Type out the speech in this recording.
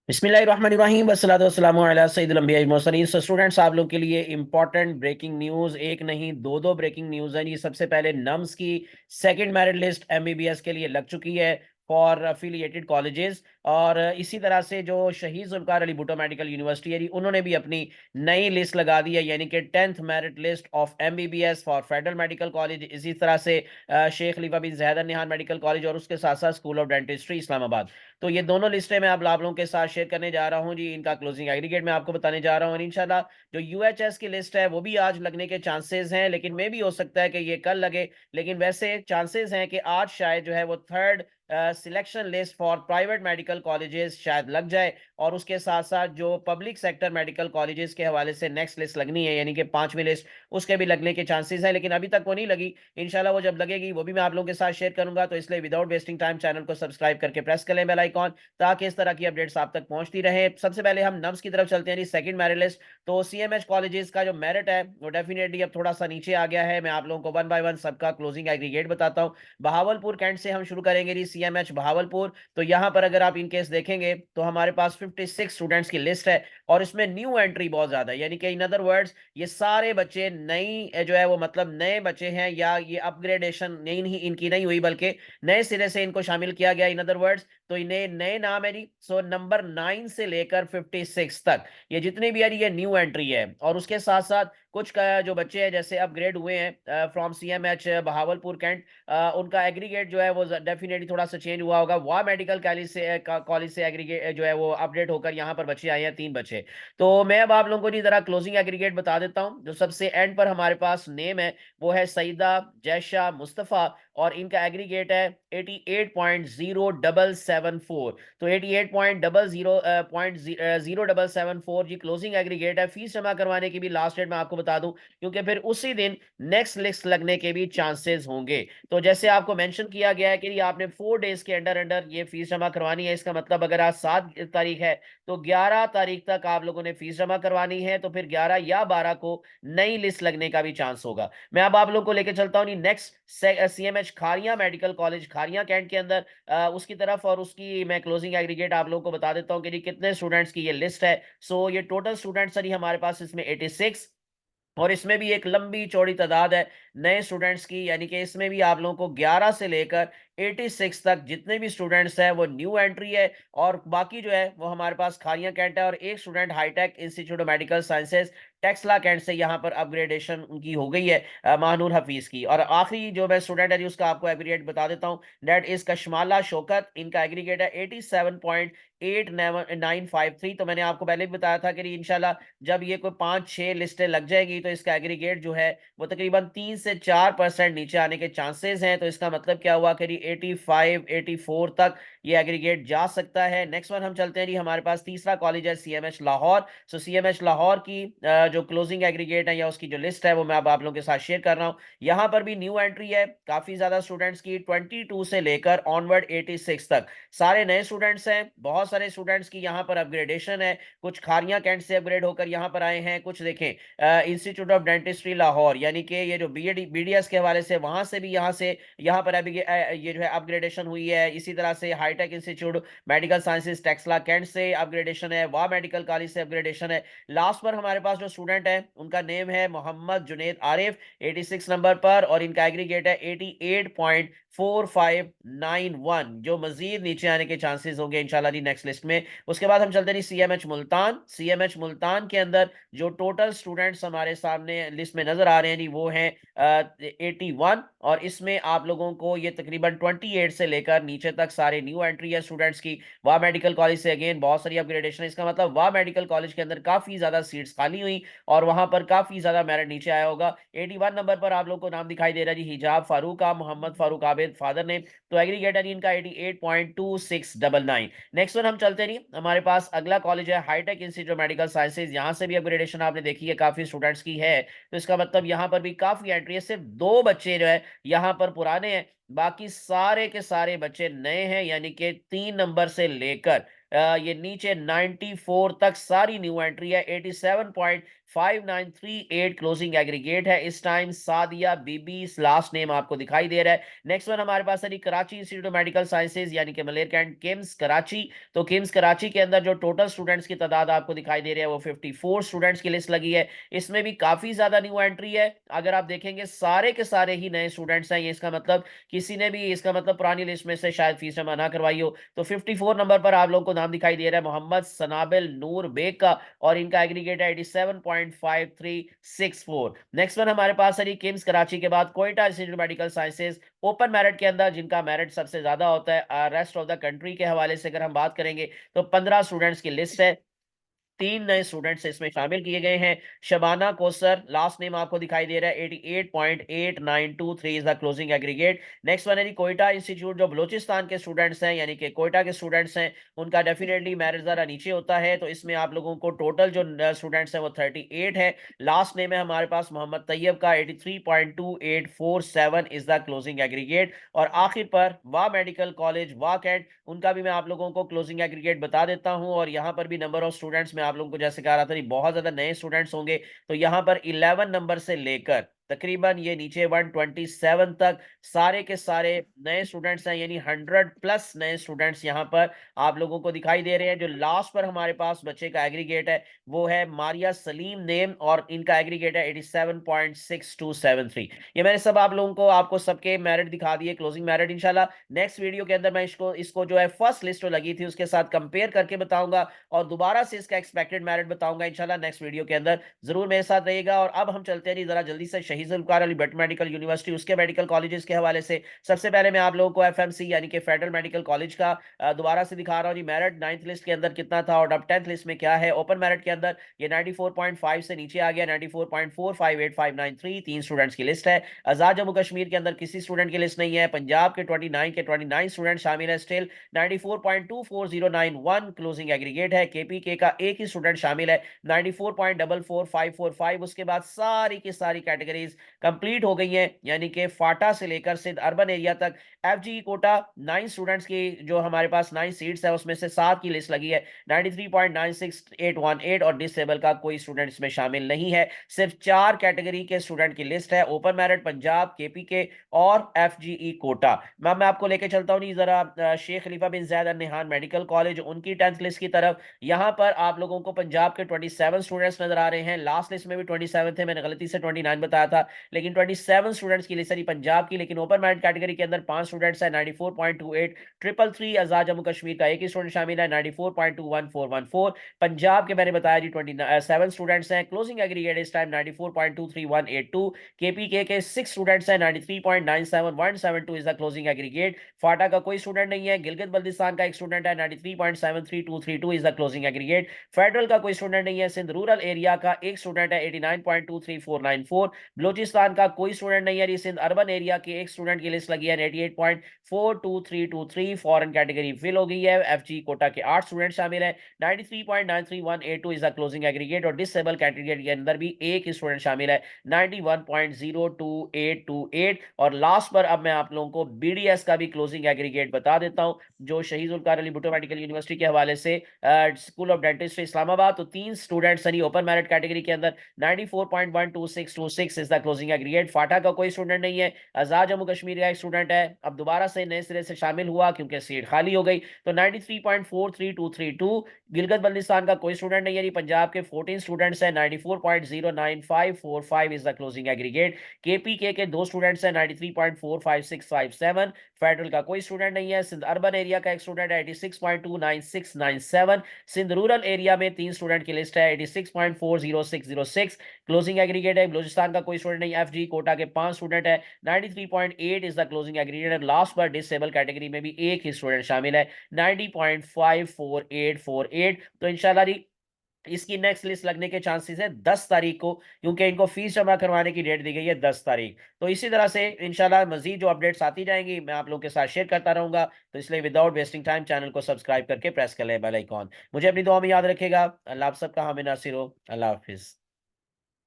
बिस्मिल्लाहिर्रहमानिर्रहीम वस्सलातु वस्सलामु अला सय्यिदिल अंबिया'i वल मुरसलीन। सो स्टूडेंट्स, आप लोग के लिए इंपॉर्टेंट ब्रेकिंग न्यूज़, एक नहीं दो दो ब्रेकिंग न्यूज़ है। ये सबसे पहले नम्स की सेकंड मेरिट लिस्ट एमबीबीएस के लिए लग चुकी है फॉर अफिलिएटेड कॉलेजेस। और इसी तरह से जो शहीद जुल्फ़िकार अली भुट्टो मेडिकल यूनिवर्सिटी है, उन्होंने भी अपनी नई लिस्ट लगा दी है, यानी कि 10th merit list of MBBS for federal medical college. इसी तरह से शेख खलीफा बिन ज़ायद अल नहयान मेडिकल कॉलेज और उसके साथ साथ स्कूल ऑफ डेंटिस्ट्री इस्लामाबाद। तो ये दोनों लिस्टें मैं आप लोगों के साथ शेयर करने जा रहा हूं जी। इनका क्लोजिंग एग्रीगेट मैं आपको बताने जा रहा हूं, और इंशाल्लाह जो यूएचएस की लिस्ट है वो भी आज लगने के चांसेस हैं, लेकिन मे भी हो सकता है कि ये कल लगे। लेकिन वैसे चांसेस हैं कि आज शायद जो है वो third selection list for private medical colleges शायद लग जाए। और उसके साथ साथ जो पब्लिक सेक्टर मेडिकल कॉलेजेस के हवाले से नेक्स्ट लिस्ट लगनी है, यानी कि पांचवी लिस्ट, उसके भी लगने के चांसेस हैं, लेकिन अभी तक वो नहीं लगी। इंशाल्लाह वो जब लगेगी वो भी मैं आप लोगों के साथ शेयर करूंगा। तो इसलिए विदाउट वेस्टिंग टाइम चैनल को सब्सक्राइब करके प्रेस कर लें बेल आइकॉन, ताकि इस तरह की अपडेट्स आप तक पहुंचती रहे। सबसे पहले हम नम्स की तरफ चलते हैं जी, सेकंड मेरिट लिस्ट। तो सीएमएच कॉलेजेस का जो मेरिट है वो डेफिनेटली अब थोड़ा सा नीचे आ गया है। मैं आप लोगों को वन बाय वन सबका क्लोजिंग एग्रीगेट बताता हूं। बहावलपुर कैंट से हम शुरू करेंगे जी, सीएमएच बहावलपुर। तो यहां पर अगर आप इनकेस देखेंगे तो हमारे पास 56 स्टूडेंट्स की लिस्ट है, और इसमें न्यू एंट्री बहुत ज्यादा है, यानी कि इन अदर वर्ड्स ये सारे बच्चे नई जो है वो मतलब नए बच्चे हैं, या ये अपग्रेडेशन नई नहीं इनकी नहीं हुई, बल्कि नए सिरे से इनको शामिल किया गया। इन अदर वर्ड्स तो इन्हें नए नाम है जी। सो नंबर 9 से लेकर 56 तक ये जितनी भी है ये न्यू एंट्री है। और उसके साथ साथ कुछ का जो बच्चे हैं जैसे अपग्रेड हुए हैं फ्रॉम सीएमएच बहावलपुर कैंट, उनका एग्रीगेट जो है वो डेफिनेटली थोड़ा सा चेंज हुआ होगा। वह मेडिकल कॉलेज से एग्रीगेट जो है वो अपडेट होकर यहाँ पर बच्चे आए हैं, 3 बच्चे। तो मैं अब आप लोगों को जी जरा क्लोजिंग एग्रीगेट बता देता हूँ। जो सबसे एंड पर हमारे पास नेम है वो है सईदा जैशा मुस्तफा, और इनका एग्रीगेट है 88.0774। तो 88.000774 जी क्लोजिंग एग्रीगेट है। फीस जमा करवाने की भी लास्ट डेट मैं आपको बता दूं, क्योंकि फिर उसी दिन नेक्स्ट लिस्ट लगने के भी चांसेस होंगे। तो जैसे आपको मेंशन किया गया है कि आपने 4 डेज के अंडर अंडर ये फीस जमा करवानी है। इसका मतलब अगर आज 7 तारीख है तो 11 तारीख तक आप लोगों ने फीस जमा करवानी है, तो फिर 11 या 12 को नई लिस्ट लगने का भी चांस होगा। मैं अब आप लोग को लेकर चलता हूँ next CMH Kharian medical college Kharian cantt के अंदर उसकी तरफ, और उसकी मैं क्लोजिंग एग्रीगेट आप लोगों को बता देता हूँ कि जी कितने स्टूडेंट्स की ये लिस्ट है। सो ये टोटल स्टूडेंट्स है हमारे पास इसमें 86, और इसमें भी एक लंबी चौड़ी तादाद है नए स्टूडेंट्स की, यानी कि इसमें भी आप लोगों को 11 से लेकर 86 तक जितने भी स्टूडेंट्स हैं वो न्यू एंट्री है। और बाकी जो है वो हमारे पास खारिया कैंट है, और एक student hitech institute of medical sciences Taxila Cantt से यहाँ पर अपग्रेडेशन उनकी हो गई है, महानूर हफीज की। और आखिरी जो मैं स्टूडेंट है जी उसका आपको एग्रीगेट बता देता हूँ, दैट इज कशमाला शौकत। इनका एग्रीगेट है 87.8953। तो मैंने आपको पहले भी बताया था कि इंशाल्लाह जब ये कोई 5-6 लिस्टें लग जाएगी तो इसका एग्रीगेट जो है वो तकरीबन 3 से 4% नीचे आने के चांसेस हैं। तो इसका मतलब क्या हुआ कि 85-84 तक ये एग्रीगेट जा सकता है। नेक्स्ट वन हम चलते हैं जी, हमारे पास तीसरा कॉलेज है सीएमएच लाहौर। सो सीएमएच लाहौर की जो क्लोजिंग एग्रीगेट है या उसकी जो लिस्ट है वो मैं अब आप लोगों के साथ शेयर कर रहा हूँ। यहाँ पर भी न्यू एंट्री है काफी ज्यादा स्टूडेंट्स की, 22 से लेकर ऑनवर्ड 86 तक सारे नए स्टूडेंट्स हैं। बहुत सारे स्टूडेंट्स की यहाँ पर अपग्रेडेशन है, कुछ खारिया कैंट से अपग्रेड होकर यहाँ पर आए हैं, कुछ देखें इंस्टीट्यूट ऑफ डेंटिस्ट्री लाहौर, यानी कि ये जो बीडीएस के हवाले से वहां से भी यहाँ पर अभी ये जो है अपग्रेडेशन हुई है। इसी तरह से hitech institute medical sciences Taxila Cantt से अपग्रेडेशन है, वाह मेडिकल कॉलेज से अपग्रेडेशन है। लास्ट पर हमारे पास जो स्टूडेंट है उनका नेम है मोहम्मद जुनेद आरिफ, 86 नंबर पर, और इनका एग्रीगेट है 88.4591, जो मजीद नीचे आने के चांसेस होंगे इंशाल्लाह जी नेक्स्ट लिस्ट में। उसके बाद हम चलते हैं सीएमएच मुल्तान। सीएमएच मुल्तान के अंदर जो टोटल स्टूडेंट्स हमारे सामने लिस्ट में नजर आ रहे हैं जी वो हैं 81, और इसमें आप लोगों को ये तकरीबन 28 से लेकर नीचे तक सारे न्यू एंट्री है स्टूडेंट्स की। वाह मेडिकल कॉलेज से अगेन बहुत सारी अपग्रेडेशन है। इसका मतलब वाह मेडिकल कॉलेज के अंदर काफी ज्यादा सीट्स खाली हुई और वहां पर काफी ज्यादा मेरिट नीचे आया होगा। 81 नंबर पर आप लोग को नाम दिखाई दे रहा है जी, हिजाब फारूक का, मोहम्मद फारूक आबिद फादर नेम। तो एग्रीगेट है इनका 88.2699। नेक्स्ट वन हम चलते नहीं, हमारे पास अगला कॉलेज है hitech institute of medical sciences. यहाँ से भी अपग्रेडेशन आपने देखी है काफी स्टूडेंट्स की है। तो इसका मतलब यहाँ पर भी काफी एंट्री है। सिर्फ 2 बच्चे जो है यहाँ पर पुराने हैं, बाकी सारे के सारे बच्चे नए हैं, यानी कि 3 नंबर से लेकर ये नीचे 94 तक सारी न्यू एंट्री है। 5938 क्लोजिंग एग्रीगेट है इस टाइम। सादिया बीबी लास्ट नेम आपको दिखाई दे रहा है। नेक्स्ट वन हमारे पास है जी Karachi institute of medical sciences यानी कि मलेर कैंट किम्स कराची। तो किम्स कराची के अंदर जो टोटल स्टूडेंट्स की तादाद आपको दिखाई दे रही है वो 54 स्टूडेंट्स की लिस्ट लगी है। इसमें भी काफी ज्यादा न्यू एंट्री है। अगर आप देखेंगे सारे के सारे ही नए स्टूडेंट्स हैं, ये इसका मतलब किसी ने भी इसका मतलब पुरानी लिस्ट में से शायद फीस जमा ना करवाई हो। तो 54 नंबर पर आप लोगों को नाम दिखाई दे रहा है मोहम्मद सनाबिल नूर बेग का, और इनका एग्रीगेट है 87.5364। नेक्स्ट वन हमारे पास है किम्स कराची के बाद Quetta institute medical sciences open merit के अंदर, जिनका मेरिट सबसे ज्यादा होता है रेस्ट ऑफ द कंट्री के हवाले से अगर हम बात करेंगे तो 15 स्टूडेंट्स की लिस्ट है। 3 नए स्टूडेंट्स इसमें शामिल किए गए हैं। शबाना कोसर लास्ट नेम आपको दिखाई दे रहा है। 88.8923 is the closing aggregate. Next one है कोयटा इंस्टीट्यूट, जो बलूचिस्तान के स्टूडेंट्स हैं यानी कि कोयटा के स्टूडेंट्स हैं, उनका डेफिनेटली मेरिट जरा नीचे होता है। तो इसमें आप लोगों को टोटल जो स्टूडेंट्स हैं वो 38 है। लास्ट नेम है हमारे पास मोहम्मद तैयब का। 83.2847 इज द क्लोजिंग एग्रीगेट। और आखिर पर वाह मेडिकल कॉलेज वाह कैंट, उनका भी मैं आप लोगों को क्लोजिंग एग्रीगेट बता देता हूं। और यहां पर भी नंबर ऑफ स्टूडेंट्स में आप लोगों को जैसे कहा रहा था बहुत ज्यादा नए स्टूडेंट्स होंगे। तो यहां पर 11 नंबर से लेकर तकरीबन ये नीचे 127 तक सारे के सारे नए स्टूडेंट्स हैं, यानी 100 प्लस नए स्टूडेंट्स यहां पर आप लोगों को दिखाई दे रहे हैं। जो लास्ट पर हमारे पास बच्चे का एग्रीगेट है वो है मारिया सलीम नेम, और इनका एग्रीगेट है 87.6273। ये मैंने सब आप लोगों को आपको सबके मेरिट दिखा दिए, क्लोजिंग मेरिट। इंशाल्लाह नेक्स्ट वीडियो के अंदर मैं इसको इसको जो है फर्स्ट लिस्ट जो लगी थी उसके साथ कंपेयर करके बताऊंगा, और दोबारा से इसका एक्सपेक्टेड मेरिट बताऊंगा इंशाल्लाह नेक्स्ट वीडियो के अंदर। जरूर मेरे साथ रहिएगा। और अब हम चलते हैं जरा जल्दी से शहीद जुल्फकार अली भट्ट मेडिकल यूनिवर्सिटी उसके मेडिकल कॉलेजेस के हवाले से। सबसे पहले मैं आप लोगों को एफएमसी यानी कि फेडरल मेडिकल कॉलेज का दोबारा से दिखा रहा हूँ जी। मेरिट 9th लिस्ट के अंदर कितना था और अब 10th लिस्ट में क्या है। ओपन मेरिट के अंदर ये 94.5 से नीचे आ गया, 94.458593। 3 स्टूडेंट्स की लिस्ट है। आजाद जम्मू कश्मीर के अंदर किसी स्टूडेंट की लिस्ट नहीं है। पंजाब के 29 स्टूडेंट शामिल है स्टिल। 94.24091 क्लोजिंग एग्रीगेट है। केपीके का एक ही स्टूडेंट शामिल है 94.44545। उसके बाद सारी की सारी कैटेगरीज कंप्लीट हो गई हैं, यानी कि फाटा से लेकर सिंध अर्बन एरिया तक एफजी कोटा 9 स्टूडेंट्स की जो हमारे पास 9 सीट्स है उसमें से 7 की लिस्ट लगी है 93.96818। और डिसेबल का कोई स्टूडेंट इसमें शामिल नहीं है। सिर्फ 4 कैटेगरी के स्टूडेंट की लिस्ट है, ओपन मेरिट पंजाब, केपीके और एफजीई कोटा। मैं आपको लेके चलता हूँ जरा Sheikh Khalifa bin Zayed Al Nahyan medical college उनकी 10th लिस्ट की तरफ। यहां पर आप लोगों को पंजाब के 27 स्टूडेंट्स नजर आ रहे हैं। लास्ट लिस्ट में भी 27 थे, मैंने गलती से 29 बताया था, लेकिन 27 स्टूडेंट्स की लिस्ट है पंजाब की। लेकिन ओपन मेरिट कैटेगरी के अंदर 5 स्टूडेंट्स है 94.2833। आजाद जम्मू कश्मीर का एक ही स्टूडेंट शामिल है 94.21414। पंजाब के मैंने बताया जी 27 स्टूडेंट्स हैं। क्लोजिंग एग्रीगेट इस टाइम 94.23182। केपीके के 6 स्टूडेंट्स हैं 93.97172 इज द क्लोजिंग एग्रीगेट। फाटा का कोई स्टूडेंट नहीं है। गिलगित बल्दिस्तान का एक स्टूडेंट है 93.73232 is the closing aggregate. Federal का कोई स्टूडेंट नहीं है। सिंध रूरल एरिया का एक स्टूडेंट है 89.23494। बलोचिस्तान का कोई स्टूडेंट नहीं है। सिंध अर्बन एरिया के एक स्टूडेंट की लिस्ट लगी है 88.42323। फॉरेन कैटेगरी फिल हो गई है। एफजी कोटा के 8 स्टूडेंट शामिल है 93.93182 इज द क्लोजिंग एग्रीगेट। और डिसेबल कैटेगरी के अंदर भी एक स्टूडेंट शामिल है 91.02828। और लास्ट पर अब मैं आप लोगों को बीडीएस का भी क्लोजिंग एग्रीगेट बता देता हूं, जो शहीद जुल्फकार अली भुट्टो मेडिकल यूनिवर्सिटी के हवाले से स्कूल ऑफ डेंटिस्ट्री इस्लामाबाद। तो 3 स्टूडेंट्स यानी ओपन मेरिट कैटेगरी के अंदर 94.12626 इज द क्लोजिंग एग्रीगेट। फाटा का कोई स्टूडेंट नहीं है। आजाद जम्मू कश्मीर का एक स्टूडेंट है, अब दोबारा से नए सिरे से शामिल हुआ क्योंकि सीट खाली हो गई, तो 93.43232। गिलगित बल्दिस्तान का कोई स्टूडेंट नहीं है। पंजाब के 14 स्टूडेंट्स हैं 94.09545 is the closing aggregate. KPK के 2 स्टूडेंट्स हैं 93.45657। फेडरल का कोई स्टूडेंट नहीं है। सिंध अर्बन एरिया का एक स्टूडेंट है 86.29697। सिंध रूरल एरिया में 3 स्टूडेंट की लिस्ट है 86.40606 क्लोजिंग एग्रीगेट है। बलूचिस्तान का कोई स्टूडेंट नहीं। एफजी कोटा के 5 स्टूडेंट है 93.8 is the closing aggregate. Last पर डिसेबल कैटेगरी में भी एक ही स्टूडेंट शामिल है 90.54848। तो इंशाल्लाह इसकी नेक्स्ट लिस्ट लगने के चांसेस है 10 तारीख को, क्योंकि इनको फीस जमा करवाने की डेट दी गई है 10 तारीख। तो इसी तरह से इंशाल्लाह मजीद जो अपडेट्स आती जाएंगी मैं आप लोगों के साथ शेयर करता रहूंगा। तो इसलिए विदाउट वेस्टिंग टाइम चैनल को सब्सक्राइब करके प्रेस कर ले बेल आइकॉन। मुझे अपनी दुआ में याद रखेगा। अल्लाह आप सबका हामी नासिर हो। अल्लाह हाफिज।